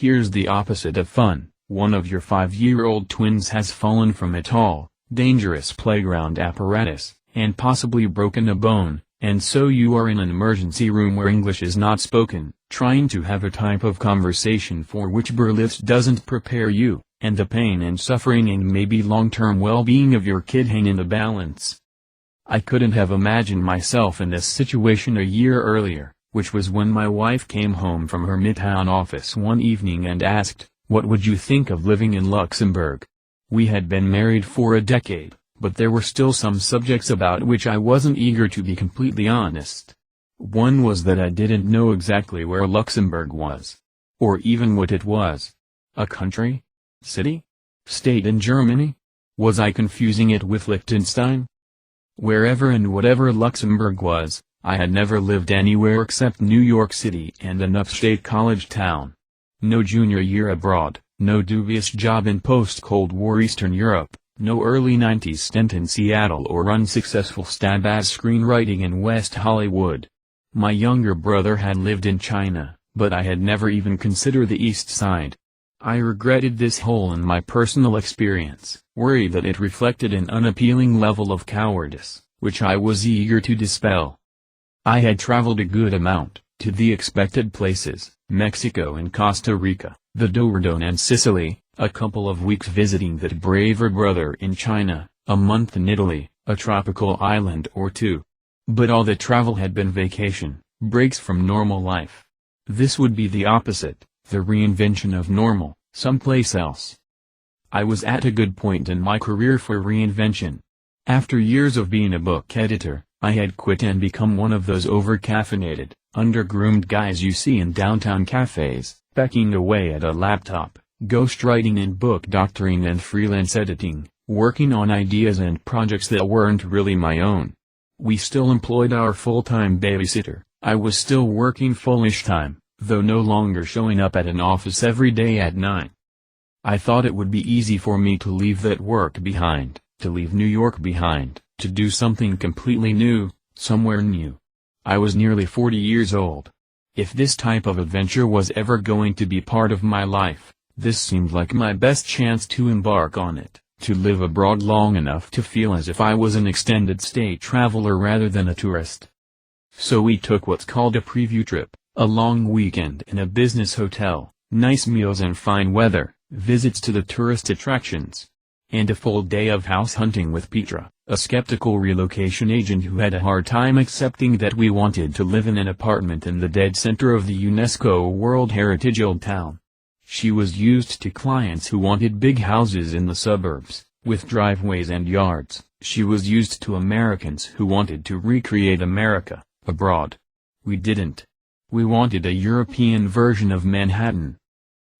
Here's the opposite of fun: one of your 5-year-old twins has fallen from a tall, dangerous playground apparatus, and possibly broken a bone, and so you are in an emergency room where English is not spoken, trying to have a type of conversation for which Berlitz doesn't prepare you, and the pain and suffering and maybe long-term well-being of your kid hang in the balance. I couldn't have imagined myself in this situation a year earlier, which was when my wife came home from her Midtown office one evening and asked, "What would you think of living in Luxembourg?" We had been married for a decade, but there were still some subjects about which I wasn't eager to be completely honest. One was that I didn't know exactly where Luxembourg was. Or even what it was. A country? City? State in Germany? Was I confusing it with Liechtenstein? Wherever and whatever Luxembourg was, I had never lived anywhere except New York City and an upstate college town. No junior year abroad, no dubious job in post-Cold War Eastern Europe, no early 90s stint in Seattle or unsuccessful stab at screenwriting in West Hollywood. My younger brother had lived in China, but I had never even considered the East Side. I regretted this hole in my personal experience, worried that it reflected an unappealing level of cowardice, which I was eager to dispel. I had traveled a good amount, to the expected places, Mexico and Costa Rica, the Dordogne and Sicily, a couple of weeks visiting that braver brother in China, a month in Italy, a tropical island or two. But all the travel had been vacation, breaks from normal life. This would be the opposite, the reinvention of normal, someplace else. I was at a good point in my career for reinvention. After years of being a book editor, I had quit and become one of those over-caffeinated, under-groomed guys you see in downtown cafes, pecking away at a laptop, ghostwriting and book doctoring and freelance editing, working on ideas and projects that weren't really my own. We still employed our full-time babysitter. I was still working fullish time, though no longer showing up at an office every day at 9. I thought it would be easy for me to leave that work behind, to leave New York behind, to do something completely new, somewhere new. I was nearly 40 years old. If this type of adventure was ever going to be part of my life, this seemed like my best chance to embark on it, to live abroad long enough to feel as if I was an extended stay traveler rather than a tourist. So we took what's called a preview trip, a long weekend in a business hotel, nice meals and fine weather, visits to the tourist attractions, and a full day of house hunting with Petra, a skeptical relocation agent who had a hard time accepting that we wanted to live in an apartment in the dead center of the UNESCO World Heritage Old Town. She was used to clients who wanted big houses in the suburbs, with driveways and yards. She was used to Americans who wanted to recreate America, abroad. We didn't. We wanted a European version of Manhattan.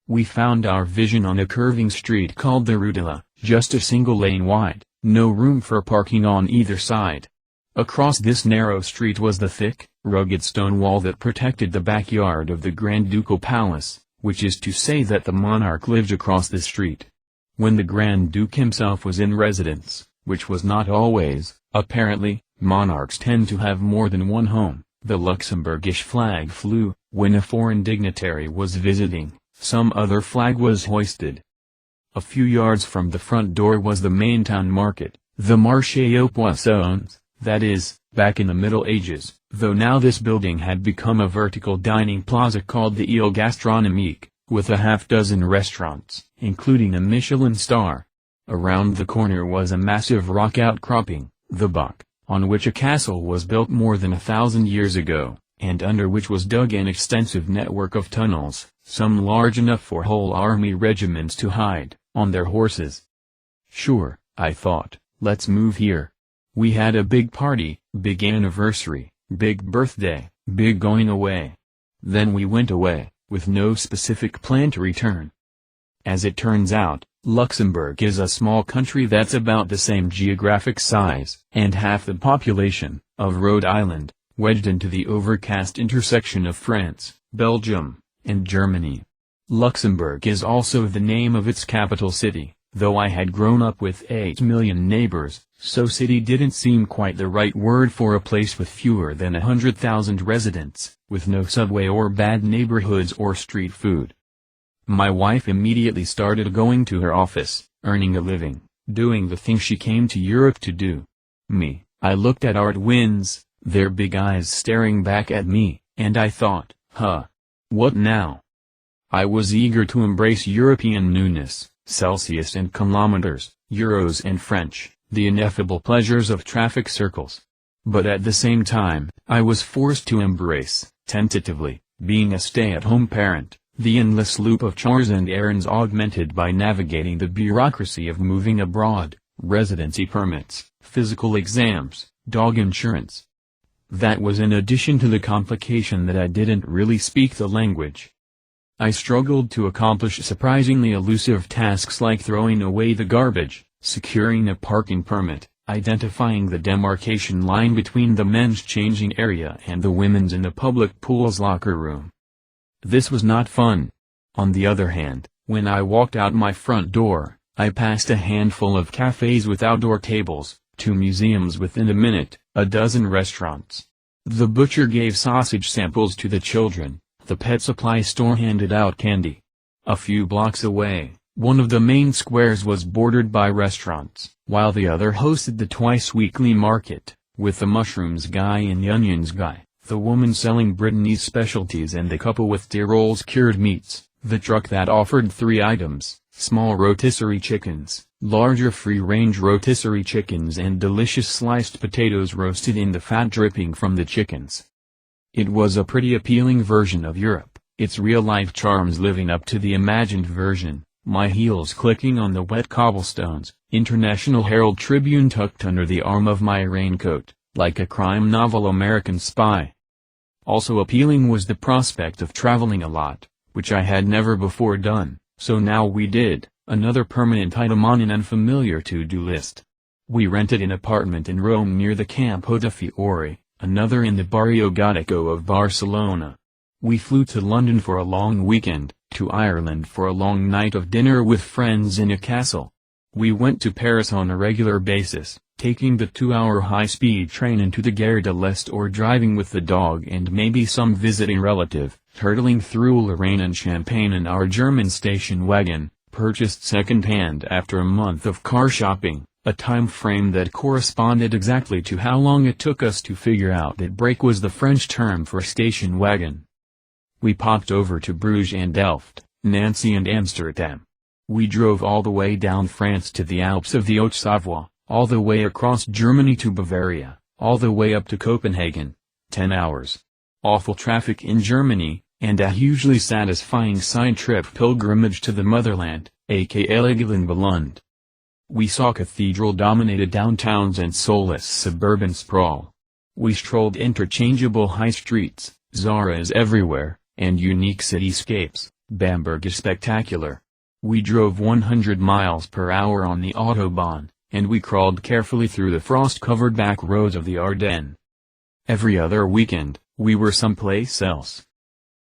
We found our vision on a curving street called the Rue de la, just a single lane wide, no room for parking on either side. Across this narrow street was the thick, rugged stone wall that protected the backyard of the Grand Ducal Palace, which is to say that the monarch lived across the street. When the Grand Duke himself was in residence, which was not always, apparently, monarchs tend to have more than one home, the Luxembourgish flag flew. When a foreign dignitary was visiting, some other flag was hoisted. A few yards from the front door was the main town market, the Marché aux Poissons, that is, back in the Middle Ages, though now this building had become a vertical dining plaza called the Ile Gastronomique, with a half-dozen restaurants, including a Michelin star. Around the corner was a massive rock outcropping, the Bach, on which a castle was built more than 1,000 years ago, and under which was dug an extensive network of tunnels, some large enough for whole army regiments to hide, on their horses. Sure, I thought, let's move here. We had a big party, big anniversary, big birthday, big going away. Then we went away, with no specific plan to return. As it turns out, Luxembourg is a small country that's about the same geographic size, and half the population, of Rhode Island, wedged into the overcast intersection of France, Belgium, and Germany. Luxembourg is also the name of its capital city, though I had grown up with 8 million neighbors, so city didn't seem quite the right word for a place with fewer than 100,000 residents, with no subway or bad neighborhoods or street food. My wife immediately started going to her office, earning a living, doing the thing she came to Europe to do. Me, I looked at our twins, their big eyes staring back at me, and I thought, huh. What now? I was eager to embrace European newness, Celsius and kilometers, euros and French, the ineffable pleasures of traffic circles. But at the same time, I was forced to embrace, tentatively, being a stay-at-home parent, the endless loop of chores and errands augmented by navigating the bureaucracy of moving abroad, residency permits, physical exams, dog insurance. That was in addition to the complication that I didn't really speak the language. I struggled to accomplish surprisingly elusive tasks like throwing away the garbage, securing a parking permit, identifying the demarcation line between the men's changing area and the women's in the public pool's locker room. This was not fun. On the other hand, when I walked out my front door, I passed a handful of cafes with outdoor tables, 2 museums within a minute, a dozen restaurants. The butcher gave sausage samples to the children, the pet supply store handed out candy. A few blocks away, one of the main squares was bordered by restaurants, while the other hosted the twice-weekly market, with the mushrooms guy and the onions guy, the woman selling Brittany's specialties and the couple with Tyrol's cured meats, the truck that offered 3 items, small rotisserie chickens, larger free-range rotisserie chickens and delicious sliced potatoes roasted in the fat dripping from the chickens. It was a pretty appealing version of Europe, its real-life charms living up to the imagined version, my heels clicking on the wet cobblestones, International Herald Tribune tucked under the arm of my raincoat, like a crime novel American spy. Also appealing was the prospect of traveling a lot, which I had never before done, so now we did, another permanent item on an unfamiliar to-do list. We rented an apartment in Rome near the Campo de Fiore, another in the Barrio Gótico of Barcelona. We flew to London for a long weekend, to Ireland for a long night of dinner with friends in a castle. We went to Paris on a regular basis, taking the 2-hour high-speed train into the Gare de l'Est or driving with the dog and maybe some visiting relative, hurtling through Lorraine and Champagne in our German station wagon, purchased second-hand after a month of car shopping, a time frame that corresponded exactly to how long it took us to figure out that break was the French term for station wagon. We popped over to Bruges and Delft, Nancy and Amsterdam. We drove all the way down France to the Alps of the Haute-Savoie, all the way across Germany to Bavaria, all the way up to Copenhagen, 10 hours. Awful traffic in Germany, and a hugely satisfying side-trip pilgrimage to the motherland, aka Legoland. We saw cathedral-dominated downtowns and soulless suburban sprawl. We strolled interchangeable high streets, Zaras everywhere, and unique cityscapes. Bamberg is spectacular. We drove 100 miles per hour on the Autobahn, and we crawled carefully through the frost-covered back roads of the Ardennes. Every other weekend, we were someplace else.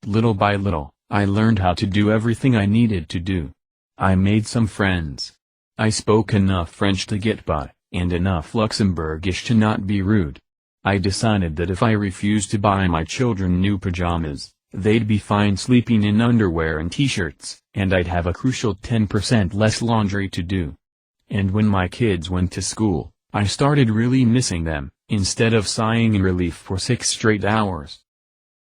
Little by little, I learned how to do everything I needed to do. I made some friends. I spoke enough French to get by, and enough Luxembourgish to not be rude. I decided that if I refused to buy my children new pajamas, they'd be fine sleeping in underwear and t-shirts, and I'd have a crucial 10% less laundry to do. And when my kids went to school, I started really missing them, instead of sighing in relief for 6 straight hours.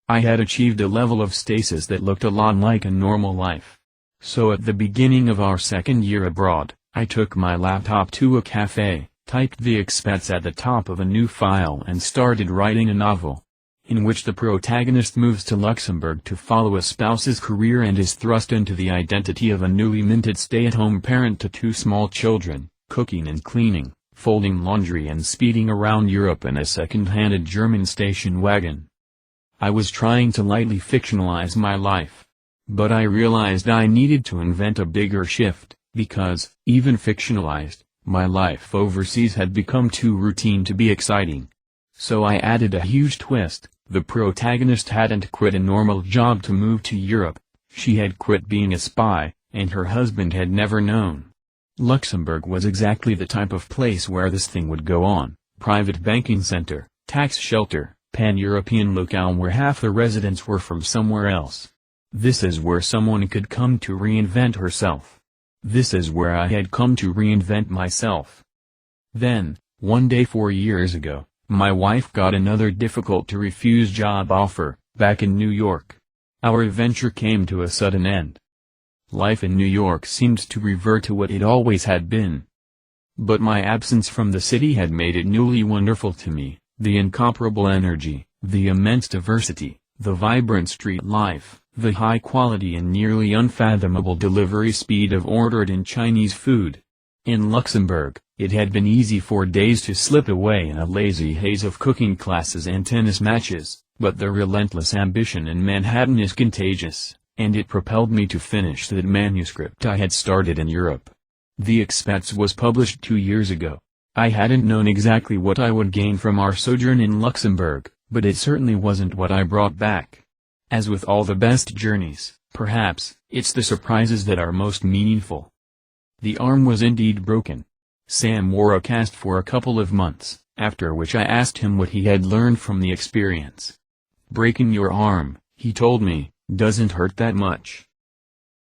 I had achieved a level of stasis that looked a lot like a normal life. So at the beginning of our second year abroad, I took my laptop to a cafe, typed the expats at the top of a new file and started writing a novel, in which the protagonist moves to Luxembourg to follow a spouse's career and is thrust into the identity of a newly minted stay-at-home parent to 2 small children, cooking and cleaning, folding laundry and speeding around Europe in a second-handed German station wagon. I was trying to lightly fictionalize my life. But I realized I needed to invent a bigger shift, because, even fictionalized, my life overseas had become too routine to be exciting. So I added a huge twist. The protagonist hadn't quit a normal job to move to Europe, she had quit being a spy, and her husband had never known. Luxembourg was exactly the type of place where this thing would go on, private banking center, tax shelter, pan-European locale where half the residents were from somewhere else. This is where someone could come to reinvent herself. This is where I had come to reinvent myself. Then, one day 4 years ago, my wife got another difficult-to-refuse job offer, back in New York. Our adventure came to a sudden end. Life in New York seemed to revert to what it always had been. But my absence from the city had made it newly wonderful to me, the incomparable energy, the immense diversity, the vibrant street life, the high quality and nearly unfathomable delivery speed of ordered and Chinese food. In Luxembourg, it had been easy for days to slip away in a lazy haze of cooking classes and tennis matches, but the relentless ambition in Manhattan is contagious, and it propelled me to finish that manuscript I had started in Europe. The Expats was published 2 years ago. I hadn't known exactly what I would gain from our sojourn in Luxembourg, but it certainly wasn't what I brought back. As with all the best journeys, perhaps, it's the surprises that are most meaningful. The arm was indeed broken. Sam wore a cast for a couple of months, after which I asked him what he had learned from the experience. "Breaking your arm," he told me, "doesn't hurt that much.